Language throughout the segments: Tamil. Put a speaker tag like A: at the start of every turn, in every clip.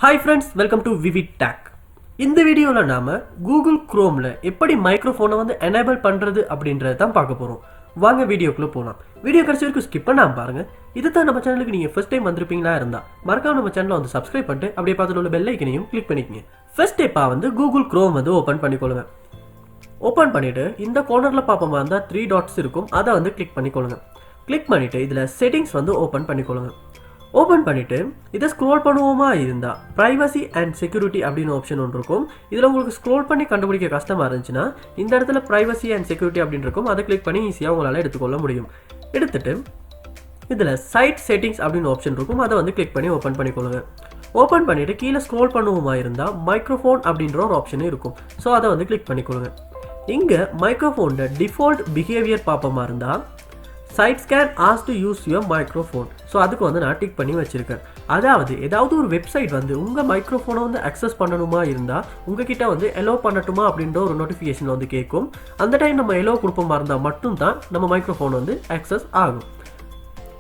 A: Hi friends, welcome to VividTech. இந்த வீடியோல நாம Google Chromeல எப்படி மைக்ரோஃபோனை வந்து enable பண்றது அப்படின்றத தான் பார்க்க போறோம். வாங்க வீடியோக்குள்ள போலாம். வீடியோ கடைசி வரைக்கும் ஸ்கிப் பண்ணாம பாருங்க. இதுதான் நம்ம சேனலுக்கு நீங்க ஃபர்ஸ்ட் டைம் வந்திருப்பீங்களா இருந்தா மறக்காம நம்ம சேனலை வந்து சப்ஸ்கிரைப் பண்ணிட்டு அப்படியே பக்கத்துல உள்ள பெல் ஐக்கனையும் கிளிக் பண்ணிக்கங்க. ஃபர்ஸ்ட் ஸ்டெப்பா வந்து Google Chrome வந்து ஓபன் பண்ணிக்கொள்ளுங்க. ஓபன் பண்ணிட்டு இந்த கார்னர்ல பாப்போமா இருந்தா 3 டாட்ஸ் இருக்கும். அதை வந்து கிளிக் பண்ணிக்கொள்ளுங்க. கிளிக் பண்ணிட்டு இதுல செட்டிங்ஸ் வந்து ஓபன் பண்ணிக்கொள்ளுங்க. ஓபன் பண்ணிட்டு இதை ஸ்க்ரோல் பண்ணுவோமா இருந்தா பிரைவசி அண்ட் செக்யூரிட்டி அப்படின்னு ஆப்ஷன் ஒன்று இருக்கும். இதில் உங்களுக்கு ஸ்க்ரோல் பண்ணி கண்டுபிடிக்க கஷ்டமா இருந்துச்சுன்னா இந்த இடத்துல பிரைவசி அண்ட் செக்யூரிட்டி அப்படின்னு இருக்கும். அதை கிளிக் பண்ணி ஈஸியாக உங்களால் எடுத்துக்கொள்ள முடியும். எடுத்துட்டு இதில் சைட் செட்டிங்ஸ் அப்படின்னு ஆப்ஷன் இருக்கும். அதை வந்து கிளிக் பண்ணி ஓப்பன் பண்ணிக்கொள்ளுங்க. ஓப்பன் பண்ணிட்டு கீழே ஸ்க்ரோல் பண்ணுவோமா இருந்தால் மைக்ரோஃபோன் அப்படின்ற ஒரு ஆப்ஷன் இருக்கும். ஸோ அதை வந்து கிளிக் பண்ணிக்கொள்ளுங்க. இங்கே மைக்ரோஃபோனோட டிஃபால்ட் பிஹேவியர் பார்ப்போமா இருந்தால் sites can ask to use your microphone. So அதுக்கு வந்து நான் டிக் பண்ணி வச்சுருக்கேன். அதாவது ஏதாவது ஒரு வெப்சைட் வந்து உங்கள் மைக்ரோஃபோனை வந்து அக்சஸ் பண்ணணுமா இருந்தால் உங்ககிட்ட வந்து எலோ பண்ணட்டுமா அப்படின்ற ஒரு நோட்டிஃபிகேஷன் வந்து கேட்கும். அந்த டைம் நம்ம எலோ கொடுப்போமா இருந்தால் மட்டும்தான் நம்ம மைக்ரோஃபோன் வந்து அக்சஸ் ஆகும்.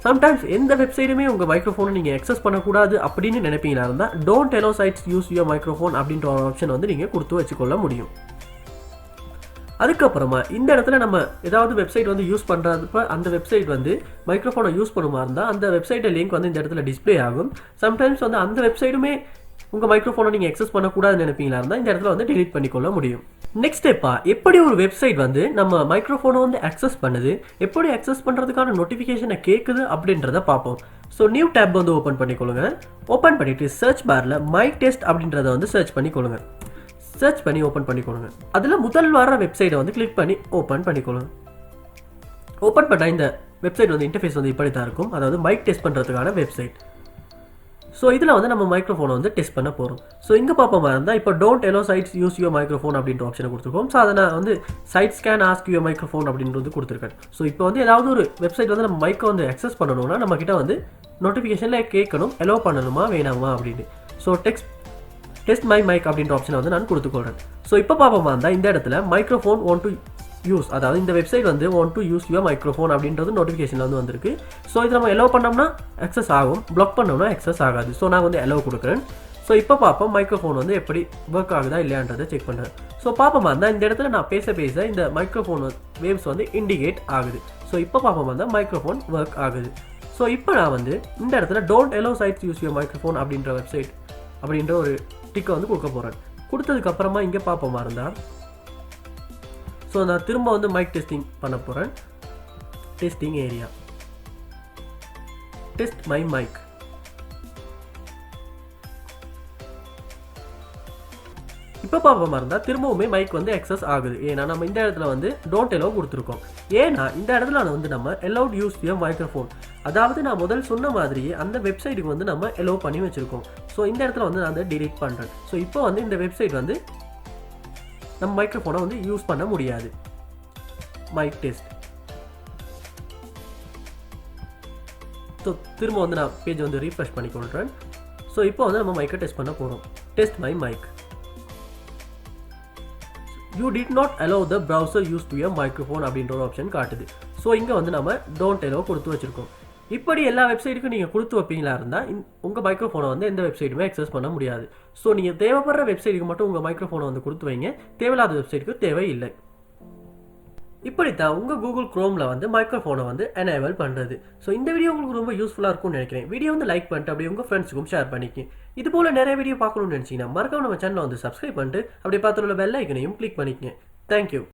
A: சம்டைம்ஸ் எந்த வெப்சைட்டுமே உங்கள் மைக்ரோஃபோனை நீங்கள் அக்சஸ் பண்ணக்கூடாது அப்படின்னு நினைப்பீங்களா இருந்தால் don't allow sites use your microphone அப்படின்ற ஒரு ஆப்ஷன் வந்து நீங்கள் கொடுத்து வச்சுக்கொள்ள முடியும். அதுக்கப்புறமா இந்த இடத்துல நம்ம ஏதாவது வெப்சைட் வந்து யூஸ் பண்ணுறப்ப அந்த வெப்சைட் வந்து மைக்ரோஃபோனை யூஸ் பண்ணுமா இருந்தால் அந்த வெப்சைட்டை லிங்க் வந்து இந்த இடத்துல டிஸ்பிளே ஆகும். சம்டைம்ஸ் வந்து அந்த வெப்சைட்டுமே உங்கள் மைக்ரோஃபோனை நீங்கள் அக்சஸ் பண்ணக்கூடாதுன்னு நினைப்பீங்களா இருந்தால் இந்த இடத்துல வந்து டிலீட் பண்ணிக்கொள்ள முடியும். நெக்ஸ்ட் ஸ்டெப்பா எப்படி ஒரு வெப்சைட் வந்து நம்ம மைக்ரோஃபோனை வந்து அக்சஸ் பண்ணுது, எப்படி அக்சஸ் பண்ணுறதுக்கான நோட்டிஃபிகேஷனை கேட்குது அப்படின்றத பார்ப்போம். ஸோ நியூ டேப் வந்து ஓப்பன் பண்ணிக்கொள்ளுங்க. ஓப்பன் பண்ணிவிட்டு சர்ச் பாரில் மைக் டெஸ்ட் அப்படின்றத வந்து சர்ச் பண்ணிக்கொள்ளுங்க. சர்ச் பண்ணி ஓப்பன் பண்ணிக்கொள்ளுங்க. அதில் முதல் வர வெப்சைட்டை வந்து கிளிக் பண்ணி ஓப்பன் பண்ணிக்கொள்ளுங்க. ஓப்பன் பண்ண இந்த வெப்சைட் வந்து இன்டர்ஃபேஸ் வந்து இப்படி தான் இருக்கும். அதாவது மைக் டெஸ்ட் பண்ணுறதுக்கான வெப்சைட். ஸோ இதில் வந்து நம்ம மைக்ரோஃபோனை வந்து டெஸ்ட் பண்ண போகிறோம். ஸோ இங்கே பார்ப்போமா இருந்தால் இப்போ don't allow sites use your microphone அப்படின்ற ஆப்ஷனை கொடுத்துருக்கோம். ஸோ அதை நான் வந்து sites can ask your microphone அப்படின்றது கொடுத்துருக்கேன். ஸோ இப்போ வந்து ஏதாவது ஒரு வெப்சைட் வந்து நம்ம மைக்கை வந்து அக்சஸ் பண்ணணும்னா நம்மக்கிட்ட வந்து நோட்டிஃபிகேஷனில் கேட்கணும் எலோ பண்ணணுமா வேணாமா அப்படின்னு. ஸோ டெஸ்ட் மை மைக் அப்படின்ற ஆப்ஷனை வந்து நான் கொடுத்துக்கொள்கிறேன். ஸோ இப்போ பார்ப்போமா இருந்தால் இந்த இடத்துல மைக்ரோஃபோன் வாண்ட் டு யூஸ், அதாவது இந்த வெப்சைட் வந்து want to use your microphone அப்படின்றது நோட்டிஃபிகேஷனில் வந்து வந்திருக்கு. ஸோ இது நம்ம எலோ பண்ணோம்னா அக்சஸ் ஆகும், பிளாக் பண்ணோம்னா அக்சஸ் ஆகாது. ஸோ நான் வந்து எலோ கொடுக்குறேன். ஸோ இப்போ பார்ப்போம் மைக்ரோஃபோன் வந்து எப்படி ஒர்க் ஆகுதா இல்லையான்றதை செக் பண்ணுறேன். ஸோ பார்ப்போமா இருந்தால் இந்த இடத்துல நான் பேச இந்த மைக்ரோஃபோன் வேவ்ஸ் வந்து இண்டிகேட் ஆகுது. ஸோ இப்போ பார்ப்போமா இருந்தால் மைக்ரோஃபோன் ஒர்க் ஆகுது. ஸோ இப்போ நான் வந்து இந்த இடத்துல don't allow sites use your microphone அப்படின்ற வெப்சைட் அப்படின்ற ஒரு டிக்கை வந்து கொடுக்க போகிறேன். கொடுத்ததுக்கு அப்புறமா இங்கே பார்ப்போமா இருந்தால் ஸோ நான் திரும்ப வந்து மைக் டெஸ்டிங் பண்ண போகிறேன். Testing area test my mic. இப்போ பார்ப்போமா இருந்தால் திரும்பவுமே மைக் வந்து அக்சஸ் ஆகுது. ஏன்னா நம்ம இந்த இடத்துல வந்து டோன்ட் எலோ கொடுத்துருக்கோம். ஏன்னா இந்த இடத்துல வந்து நம்ம எலோட் யூஸ் யுவர் மைக்ரோஃபோன், அதாவது நான் முதல் சொன்ன மாதிரியே அந்த வெப்சைட்டுக்கு வந்து நம்ம எலோ பண்ணி வச்சுருக்கோம். ஸோ இந்த இடத்துல வந்து நான் அதை டிலீட் பண்ணுறேன். ஸோ இப்போ வந்து இந்த வெப்சைட் வந்து நம்ம மைக்ரோஃபோனை வந்து யூஸ் பண்ண முடியாது. Mic test. ஸோ திரும்ப வந்து நான் பேஜ் வந்து ரீஃப்ரெஷ் பண்ணி கொள்கிறேன். ஸோ இப்போ வந்து நம்ம மைக்கை டெஸ்ட் பண்ண போகிறோம். Test my mic. You did not allow the browser use to your microphone அப்படின்ற ஒரு ஆப்ஷன் காட்டுது. ஸோ இங்கே வந்து நம்ம டோன்ட் எலோ கொடுத்து வச்சுருக்கோம். இப்படி எல்லா வெப்சைட்டுக்கும் நீங்கள் கொடுத்து வைப்பீங்களா இருந்தால் உங்கள் மைக்ரோஃபோனை வந்து எந்த வெப்சைட்டுமே அக்சஸ் பண்ண முடியாது. ஸோ நீங்கள் தேவைப்படுற வெப்சைட்டுக்கு மட்டும் உங்கள் மைக்ரோஃபோனை வந்து கொடுத்து வைங்க, தேவையில்லாத வெப்சைட்டுக்கு தேவையில்லை. இப்படித்தான் உங்கள் கூகுள் குரோமில் வந்து மைக்ரோஃபோனை வந்து எனேபிள் பண்ணுறது. ஸோ இந்த வீடியோ உங்களுக்கு ரொம்ப யூஸ்ஃபுல்லாக இருக்கும்னு நினைக்கிறேன். வீடியோ வந்து லைக் பண்ணிட்டு அப்படியே உங்கள் ஃப்ரெண்ட்ஸுக்கும் ஷேர் பண்ணிக்கி. இது போல் நிறைய வீடியோ பார்க்கணும்னு நினச்சிங்கன்னா மறக்காம நம்ம சேனலை வந்து சப்ஸ்கிரைப் பண்ணிட்டு அப்படியே பார்த்துள்ள பெல் ஐக்கனையும் கிளிக் பண்ணிக்கங்க. தேங்க்யூ.